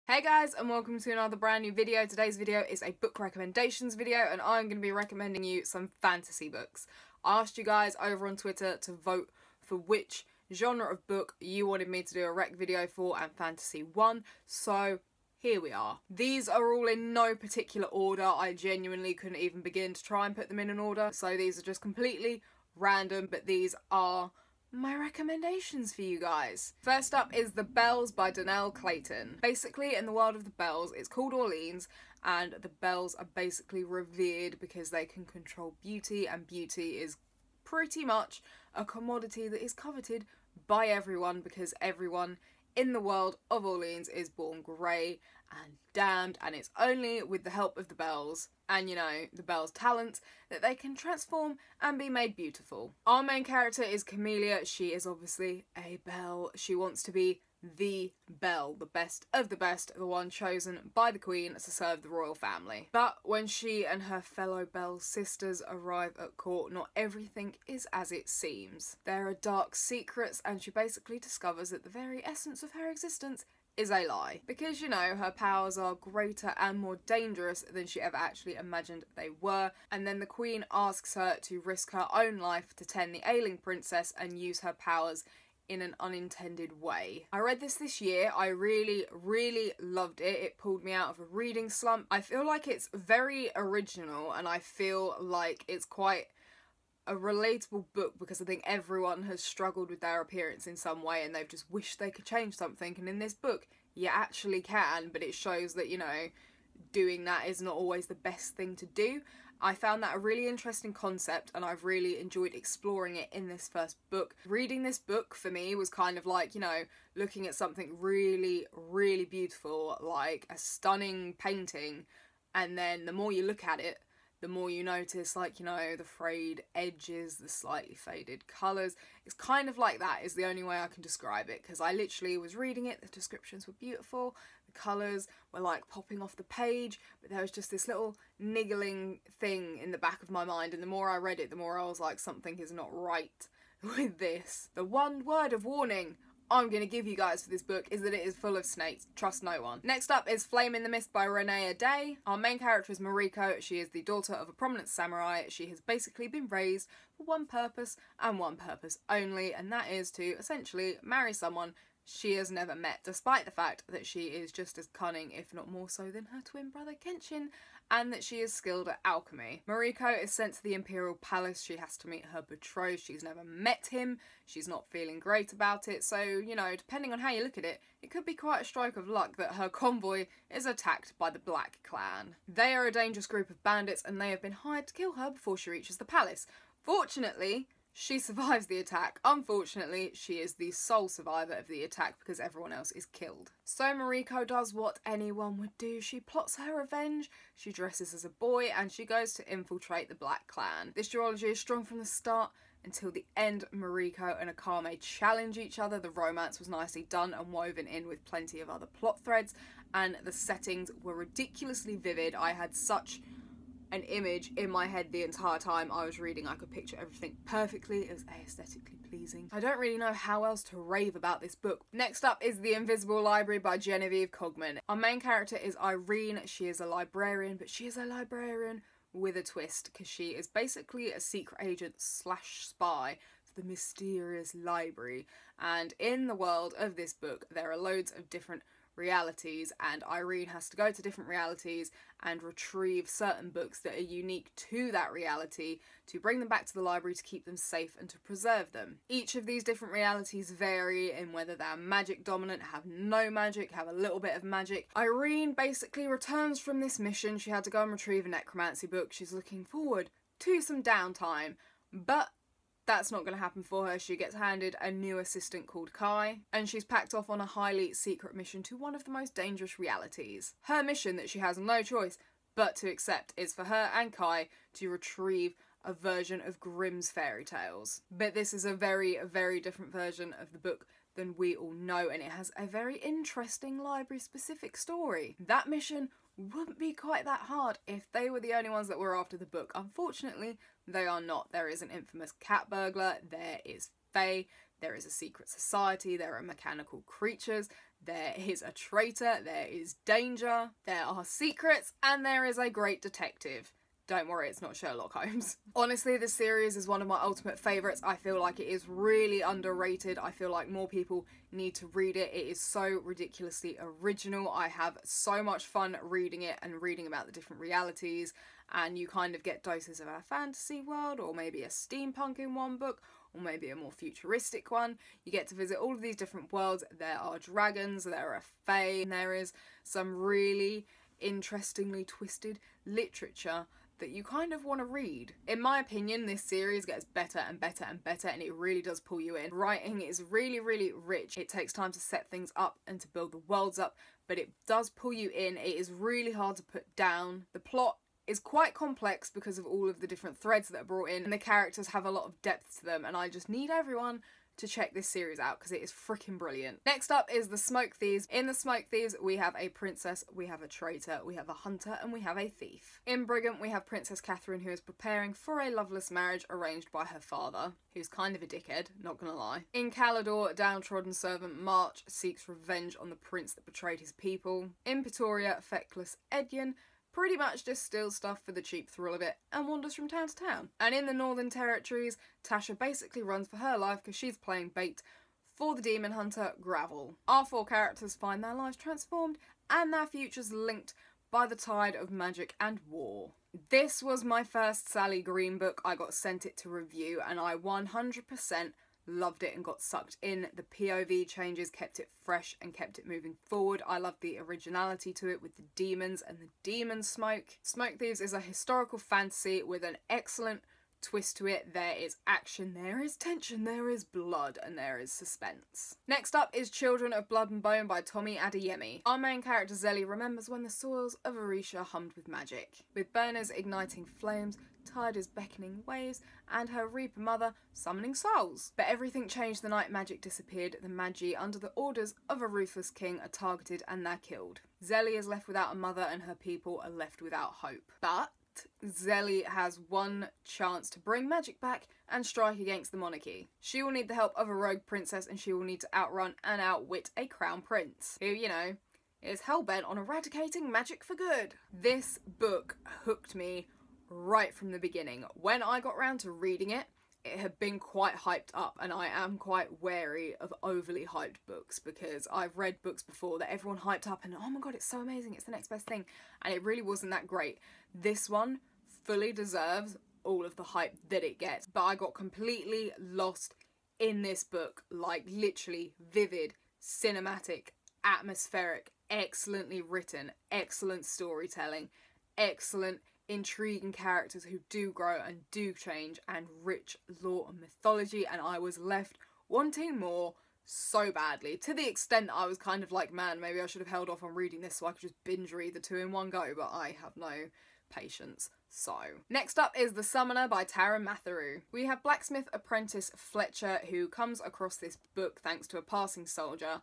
Hey guys, and welcome to another brand new video. Today's video is a book recommendations video and I'm going to be recommending you some fantasy books. I asked you guys over on Twitter to vote for which genre of book you wanted me to do a rec video for, and fantasy won, so here we are. These are all in no particular order. I genuinely couldn't even begin to try and put them in an order, so these are just completely random, but these are my recommendations for you guys. First up is The Bells by Donnell Clayton. Basically, in the world of the Bells, it's called Orleans, and the Bells are basically revered because they can control beauty, and beauty is pretty much a commodity that is coveted by everyone because everyone in the world of Orleans is born grey and damned, and it's only with the help of the Bells and, you know, the Bells' talent that they can transform and be made beautiful. Our main character is Camellia. She is obviously a Belle. She wants to be the Belle, the best of the best, the one chosen by the Queen to serve the royal family. But when she and her fellow Belle sisters arrive at court, not everything is as it seems. There are dark secrets, and she basically discovers that the very essence of her existence is a lie. Because, you know, her powers are greater and more dangerous than she ever actually imagined they were, and then the Queen asks her to risk her own life to tend the ailing princess and use her powers in an unintended way. I read this year. I really loved it. It pulled me out of a reading slump. I feel like it's very original, and I feel like it's quite a relatable book because I think everyone has struggled with their appearance in some way and they've just wished they could change something, and in this book you actually can, but it shows that, you know, doing that is not always the best thing to do. I found that a really interesting concept and I've really enjoyed exploring it in this first book. Reading this book for me was kind of like, you know, looking at something really beautiful, like a stunning painting, and then the more you look at it, the more you notice, like, you know, the frayed edges, the slightly faded colours. It's kind of like that is the only way I can describe it, because I literally was reading it, the descriptions were beautiful, the colours were like popping off the page, but there was just this little niggling thing in the back of my mind, and the more I read it, the more I was like, something is not right with this. The one word of warning I'm going to give you guys for this book is that it is full of snakes. Trust no one. Next up is Flame in the Mist by Renee Day. Our main character is Mariko. She is the daughter of a prominent samurai. She has basically been raised for one purpose and one purpose only, and that is to essentially marry someone she has never met, despite the fact that she is just as cunning, if not more so, than her twin brother Kenshin, and that she is skilled at alchemy. Mariko is sent to the Imperial Palace. She has to meet her betrothed. She's never met him. She's not feeling great about it, so, you know, depending on how you look at it, it could be quite a stroke of luck that her convoy is attacked by the Black Clan. They are a dangerous group of bandits and they have been hired to kill her before she reaches the palace. Fortunately, she survives the attack. Unfortunately, she is the sole survivor of the attack because everyone else is killed. So Mariko does what anyone would do. She plots her revenge, she dresses as a boy, and she goes to infiltrate the Black Clan. This duology is strong from the start until the end. Mariko and Akame challenge each other. The romance was nicely done and woven in with plenty of other plot threads, and the settings were ridiculously vivid. I had such an image in my head the entire time I was reading. I could picture everything perfectly. It was aesthetically pleasing. I don't really know how else to rave about this book. Next up is The Invisible Library by Genevieve Cogman. Our main character is Irene. She is a librarian, but she is a librarian with a twist, because she is basically a secret agent slash spy for the mysterious library. And in the world of this book, there are loads of different realities, and Irene has to go to different realities and retrieve certain books that are unique to that reality to bring them back to the library to keep them safe and to preserve them. Each of these different realities vary in whether they're magic dominant, have no magic, have a little bit of magic. Irene basically returns from this mission. She had to go and retrieve a necromancy book. She's looking forward to some downtime, but that's not going to happen for her. She gets handed a new assistant called Kai, and she's packed off on a highly secret mission to one of the most dangerous realities. Her mission, that she has no choice but to accept, is for her and Kai to retrieve a version of Grimm's fairy tales. But this is a very different version of the book than we all know, and it has a very interesting library-specific story. That mission wouldn't be quite that hard if they were the only ones that were after the book. Unfortunately, they are not. There is an infamous cat burglar, there is Fae, there is a secret society, there are mechanical creatures, there is a traitor, there is danger, there are secrets, and there is a great detective. Don't worry, it's not Sherlock Holmes. Honestly, this series is one of my ultimate favourites. I feel like it is really underrated. I feel like more people need to read it. It is so ridiculously original. I have so much fun reading it and reading about the different realities, and you kind of get doses of a fantasy world, or maybe a steampunk in one book, or maybe a more futuristic one. You get to visit all of these different worlds. There are dragons, there are fae, and there is some really interestingly twisted literature that you kind of want to read. In my opinion, this series gets better and better and better, and it really does pull you in. Writing is really, really rich. It takes time to set things up and to build the worlds up, but it does pull you in. It is really hard to put down. The plot is quite complex because of all of the different threads that are brought in, and the characters have a lot of depth to them, and I just need everyone to check this series out because it is freaking brilliant. Next up is The Smoke Thieves. In The Smoke Thieves, we have a princess, we have a traitor, we have a hunter, and we have a thief. In Brigham, we have Princess Catherine, who is preparing for a loveless marriage arranged by her father, who's kind of a dickhead, not gonna lie. In Calidor, downtrodden servant March seeks revenge on the prince that betrayed his people. In Pretoria, feckless Edion pretty much just steals stuff for the cheap thrill of it and wanders from town to town. And in the Northern Territories, Tasha basically runs for her life because she's playing bait for the demon hunter Gravel. Our four characters find their lives transformed and their futures linked by the tide of magic and war. This was my first Sally Green book. I got sent it to review and I 100% loved it and got sucked in. The POV changes kept it fresh and kept it moving forward. I loved the originality to it with the demons and the demon smoke. Smoke Thieves is a historical fantasy with an excellent twist to it. There is action, there is tension, there is blood, and there is suspense. Next up is Children of Blood and Bone by Tommy Adeyemi. Our main character Zelly remembers when the soils of Orisha hummed with magic, with burners igniting flames, Tider's beckoning waves, and her Reaper mother summoning souls. But everything changed the night magic disappeared. The Magi, under the orders of a ruthless king, are targeted and they're killed. Zelly is left without a mother and her people are left without hope. But Zelly has one chance to bring magic back and strike against the monarchy. She will need the help of a rogue princess, and she will need to outrun and outwit a crown prince, who, you know, is hellbent on eradicating magic for good. This book hooked me right from the beginning. When I got round to reading it, it had been quite hyped up, and I am quite wary of overly hyped books because I've read books before that everyone hyped up and oh my god, it's so amazing, it's the next best thing, and it really wasn't that great. This one fully deserves all of the hype that it gets, but I got completely lost in this book. Like, literally vivid, cinematic, atmospheric, excellently written, excellent storytelling, excellent intriguing characters who do grow and do change, and rich lore and mythology, and I was left wanting more so badly, to the extent that I was kind of like, man, maybe I should have held off on reading this so I could just binge read the two in one go, but I have no patience. So, next up is The Summoner by Tara Matheru. We have blacksmith apprentice Fletcher, who comes across this book thanks to a passing soldier.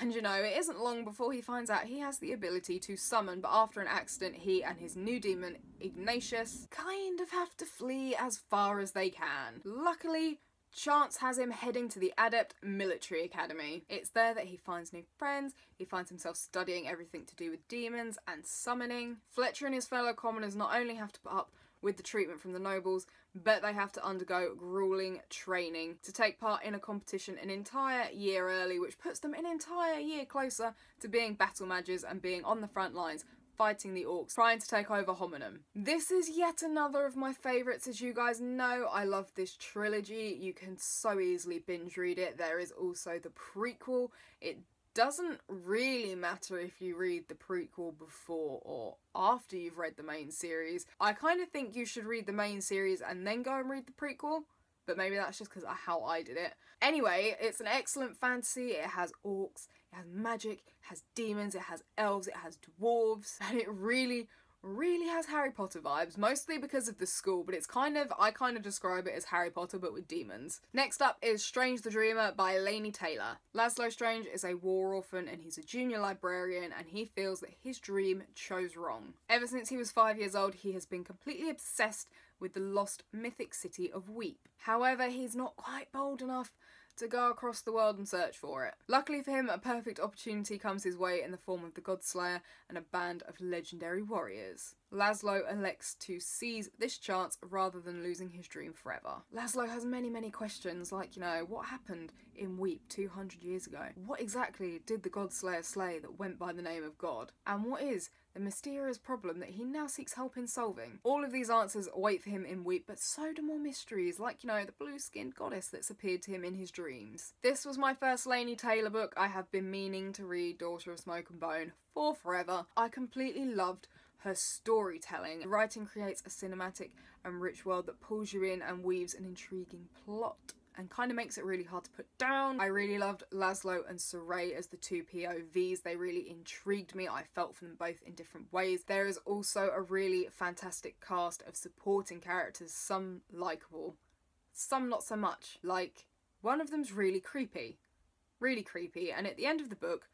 And you know, it isn't long before he finds out he has the ability to summon, but after an accident, he and his new demon, Ignatius, kind of have to flee as far as they can. Luckily, chance has him heading to the Adept Military Academy. It's there that he finds new friends, he finds himself studying everything to do with demons and summoning. Fletcher and his fellow commoners not only have to put up with the treatment from the nobles, but they have to undergo grueling training to take part in a competition an entire year early, which puts them an entire year closer to being battle mages and being on the front lines fighting the orcs, trying to take over Hominum. This is yet another of my favourites. As you guys know, I love this trilogy. You can so easily binge read it. There is also the prequel. It doesn't really matter if you read the prequel before or after you've read the main series. I kind of think you should read the main series and then go and read the prequel, but maybe that's just because of how I did it. Anyway, it's an excellent fantasy. It has orcs, it has magic, it has demons, it has elves, it has dwarves, and it really has Harry Potter vibes, mostly because of the school, but it's I kind of describe it as Harry Potter but with demons. Next up is Strange the Dreamer by Laini Taylor. Laszlo Strange is a war orphan and he's a junior librarian, and he feels that his dream chose wrong. Ever since he was 5 years old, he has been completely obsessed with the lost mythic city of Weep. However, he's not quite bold enough to go across the world and search for it. Luckily for him, a perfect opportunity comes his way in the form of the Godslayer and a band of legendary warriors. Laszlo elects to seize this chance rather than losing his dream forever. Laszlo has many questions, like, you know, what happened in Weep 200 years ago? What exactly did the Godslayer slay that went by the name of God? And what is the mysterious problem that he now seeks help in solving? All of these answers await for him in Weep, but so do more mysteries, like, you know, the blue-skinned goddess that's appeared to him in his dreams. This was my first Laini Taylor book. I have been meaning to read Daughter of Smoke and Bone for forever. I completely loved her storytelling. The writing creates a cinematic and rich world that pulls you in and weaves an intriguing plot and kind of makes it really hard to put down. I really loved Laszlo and Saray as the two POVs. They really intrigued me. I felt for them both in different ways. There is also a really fantastic cast of supporting characters, some likeable, some not so much. Like, one of them's really creepy, and at the end of the book,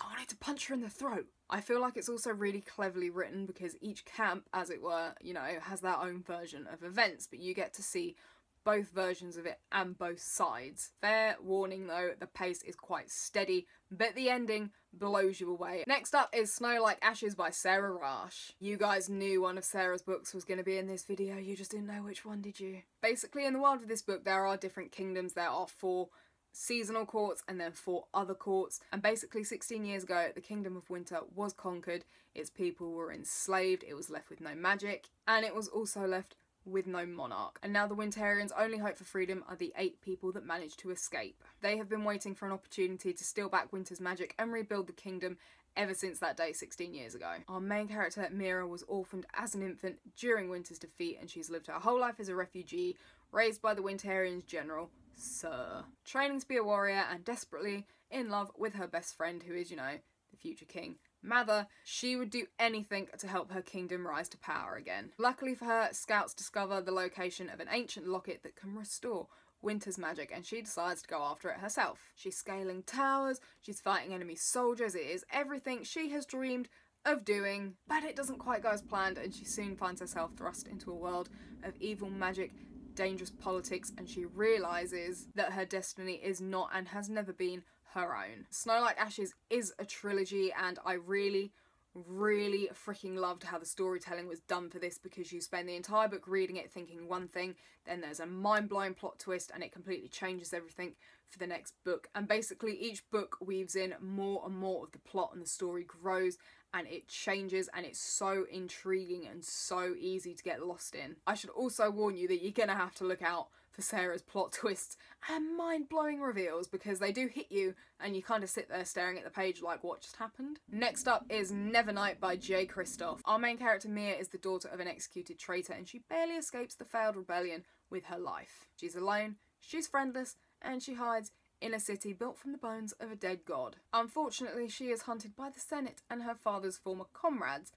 I wanted to punch her in the throat. I feel like it's also really cleverly written because each camp, as it were, you know, has their own version of events, but you get to see both versions of it and both sides. Fair warning though, the pace is quite steady, but the ending blows you away. Next up is Snow Like Ashes by Sarah Rash. You guys knew one of Sarah's books was going to be in this video, you just didn't know which one, did you? Basically, in the world of this book, there are different kingdoms. There are 4 seasonal courts and then 4 other courts, and basically 16 years ago the Kingdom of Winter was conquered, its people were enslaved, it was left with no magic, and it was also left with no monarch. And now the Winterians' only hope for freedom are the 8 people that managed to escape. They have been waiting for an opportunity to steal back Winter's magic and rebuild the kingdom ever since that day 16 years ago. Our main character, Mira, was orphaned as an infant during Winter's defeat, and she's lived her whole life as a refugee, raised by the Winterians' general, Sir. Training to be a warrior and desperately in love with her best friend, who is, you know, the future king, Mather, she would do anything to help her kingdom rise to power again. Luckily for her, scouts discover the location of an ancient locket that can restore Winter's magic, and she decides to go after it herself. She's scaling towers, she's fighting enemy soldiers, it is everything she has dreamed of doing, but it doesn't quite go as planned, and she soon finds herself thrust into a world of evil magic, dangerous politics, and she realises that her destiny is not and has never been her own. Snow Like Ashes is a trilogy, and I really freaking loved how the storytelling was done for this, because you spend the entire book reading it thinking one thing, then there's a mind-blowing plot twist and it completely changes everything for the next book, and basically each book weaves in more and more of the plot and the story grows and it changes, and it's so intriguing and so easy to get lost in. I should also warn you that you're gonna have to look out for Sarah's plot twists and mind-blowing reveals, because they do hit you and you kind of sit there staring at the page like, what just happened? Next up is Nevernight by J. Kristoff. Our main character Mia is the daughter of an executed traitor, and she barely escapes the failed rebellion with her life. She's alone, she's friendless, and she hides in a city built from the bones of a dead god. Unfortunately, she is hunted by the Senate and her father's former comrades.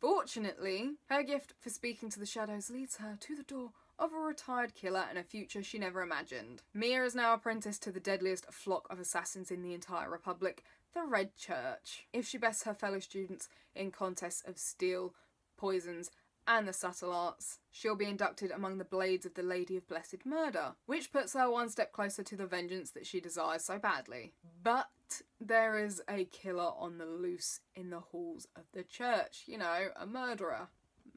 Fortunately, her gift for speaking to the shadows leads her to the door of a retired killer and a future she never imagined. Mia is now apprenticed to the deadliest flock of assassins in the entire Republic, the Red Church. If she bests her fellow students in contests of steel, poisons, and the subtle arts, she'll be inducted among the Blades of the Lady of Blessed Murder, which puts her one step closer to the vengeance that she desires so badly. But there is a killer on the loose in the halls of the church, you know, a murderer,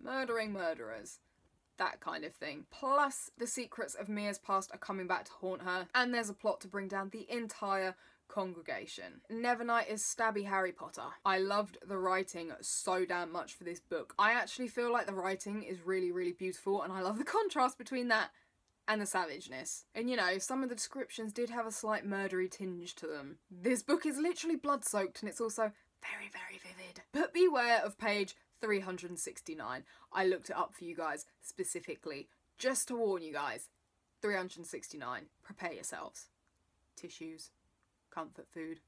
murdering murderers, that kind of thing. Plus, the secrets of Mia's past are coming back to haunt her, and there's a plot to bring down the entire congregation. Nevernight is stabby Harry Potter. I loved the writing so damn much for this book. I actually feel like the writing is really beautiful, and I love the contrast between that and the savageness. And you know, some of the descriptions did have a slight murdery tinge to them. This book is literally blood-soaked, and it's also very vivid. But beware of page 369. I looked it up for you guys specifically, just to warn you guys. 369. Prepare yourselves. Tissues, comfort food,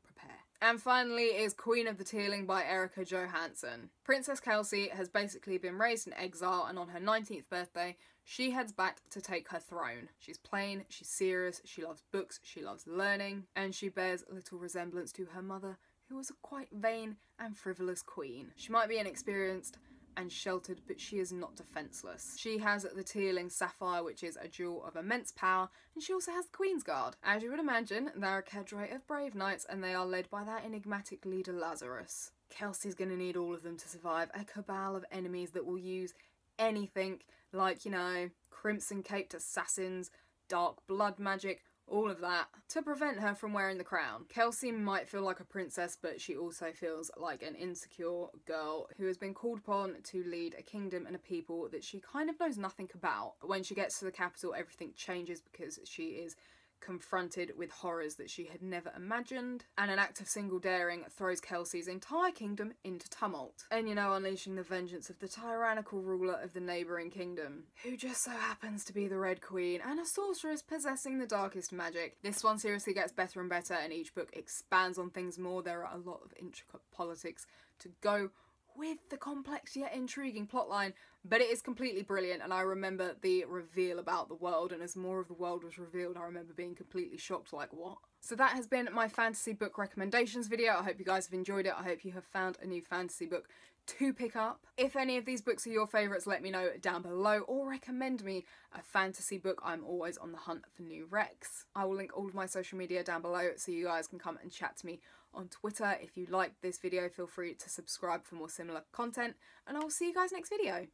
prepare. And finally is Queen of the Tearling by Erica Johansson. Princess Kelsey has basically been raised in exile, and on her 19th birthday, she heads back to take her throne. She's plain, she's serious, she loves books, she loves learning, and she bears little resemblance to her mother, who was a quite vain and frivolous queen. She might be inexperienced and sheltered, but she is not defenceless. She has the Tearling Sapphire, which is a jewel of immense power, and she also has the Queen's Guard. As you would imagine, they're a cadre of brave knights, and they are led by their enigmatic leader Lazarus. Kelsey's gonna need all of them to survive a cabal of enemies that will use anything, like, you know, crimson-caped assassins, dark blood magic, all of that, to prevent her from wearing the crown. Kelsey might feel like a princess, but she also feels like an insecure girl who has been called upon to lead a kingdom and a people that she kind of knows nothing about. When she gets to the capital, everything changes because she is confronted with horrors that she had never imagined, and an act of single daring throws Kelsey's entire kingdom into tumult. And, you know, unleashing the vengeance of the tyrannical ruler of the neighbouring kingdom, who just so happens to be the Red Queen and a sorceress possessing the darkest magic. This one seriously gets better and better, and each book expands on things more. There are a lot of intricate politics to go with the complex yet intriguing plotline, but it is completely brilliant. And I remember the reveal about the world, and as more of the world was revealed, I remember being completely shocked, like, what? So that has been my fantasy book recommendations video. I hope you guys have enjoyed it. I hope you have found a new fantasy book to pick up. If any of these books are your favourites, let me know down below, or recommend me a fantasy book. I'm always on the hunt for new recs. I will link all of my social media down below so you guys can come and chat to me on Twitter. If you liked this video, feel free to subscribe for more similar content, and I will see you guys next video.